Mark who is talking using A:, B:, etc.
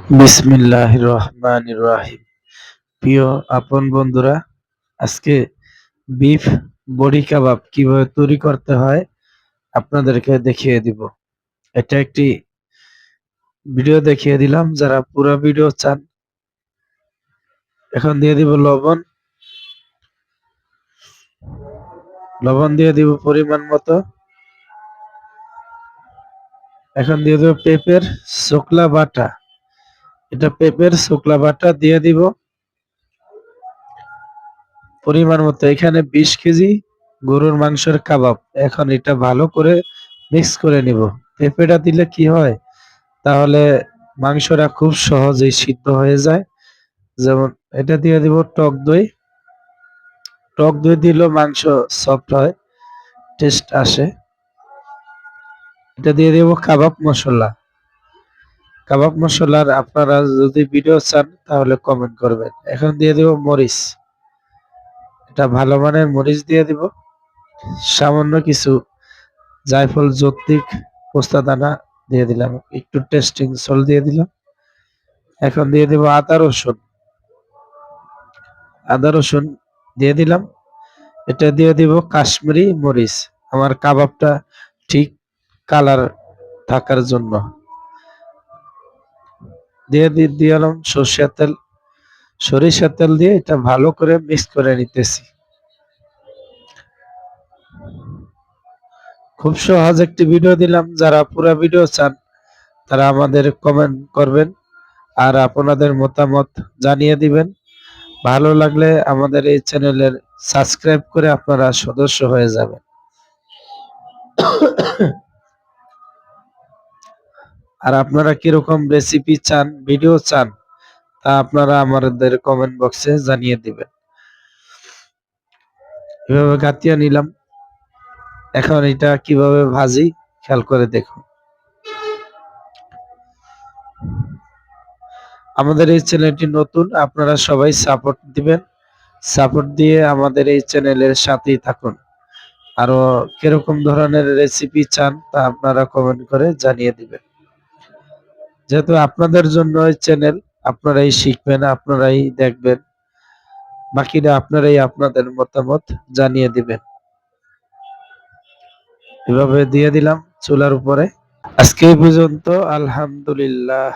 A: বিসমিল্লাহির রহমানির রহিম। প্রিয় আপন বন্ধুরা, আজকে বিফ বড়ি কাবাব কিভাবে তৈরি করতে হয় আপনাদেরকে দেখিয়ে দিব। এটা একটি ভিডিও দেখিয়ে দিলাম, যারা পুরো ভিডিও চান। এখন দিয়ে দিব লবণ। লবণ দিয়ে দিব পরিমাণ মতো। এখন দিয়ে দেব পেঁপের শুকলা বাটা। এটা পেঁপের শুকলা বাটা দিয়ে দিব পরিমাণ মতো। এখানে 20 কেজি গরুর মাংসের কাবাব। এখন এটা ভালো করে মিক্স করে নিব। পেঁপেটা দিলে কি হয়, তাহলে মাংসটা খুব সহজেই সিদ্ধ হয়ে যায়। যেমন এটা দিয়ে দিব টক দই। টক দই দিলেও মাংস সফট হয়, টেস্ট আসে। এটা দিয়ে দিব কাবাব মশলা। কাবাব মশলার আপনারা যদি ভিডিও চান তাহলে কমেন্ট করবেন। এখন দিয়ে দিব মরিচ। এটা ভালো মানের মরিচ দিয়ে দিব। সামান্য কিছু জায়ফল, জৈত্রিক, পোস্তাদানা দিয়ে দিলাম। একটু টেস্টিং সল্ট দিয়ে দিলাম। এখন দিয়ে দিব আদা রসুন। আদা রসুন দিয়ে দিলাম। এটা দিয়ে দিব কাশ্মীরি মরিচ, আমার কাবাবটা ঠিক কালার থাকার জন্য। দিয়ে দিলাম সরিষার তেল। সরিষার তেল দিয়ে এটা ভালো করে মিক্স করে নিতেছি। খুব সহজ একটি ভিডিও দিলাম, যারা পুরো ভিডিও চান তারা আমাদের কমেন্ট করবেন আর আপনাদের মতামত জানিয়ে দিবেন। ভালো লাগলে আমাদের এই চ্যানেলের সাবস্ক্রাইব করে আপনারা সদস্য হয়ে যাবেন। আর আপনারা কিরকম রেসিপি চান, ভিডিও চান, তা আপনারা আমাদের কমেন্ট বক্সে জানিয়ে দিবেন। এভাবে গাতিয়া নিলাম। এখন এটা কিভাবে ভাজি খেয়াল করে দেখুন। আমাদের এই চ্যানেলটি নতুন, আপনারা সবাই সাপোর্ট দিবেন। সাপোর্ট দিয়ে আমাদের এই চ্যানেলের সাথেই থাকুন। আরো কিরকম ধরনের রেসিপি চান তা আপনারা কমেন্ট করে জানিয়ে দিবেন। যেহেতু আপনাদের জন্য এই চ্যানেল, আপনারাই শিখবেন, আপনারাই দেখবেন, বাকিরা আপনারাই আপনাদের মতামত জানিয়ে দিবেন। এভাবে দিয়ে দিলাম চুলার উপরে। আজকে এই পর্যন্ত। আলহামদুলিল্লাহ।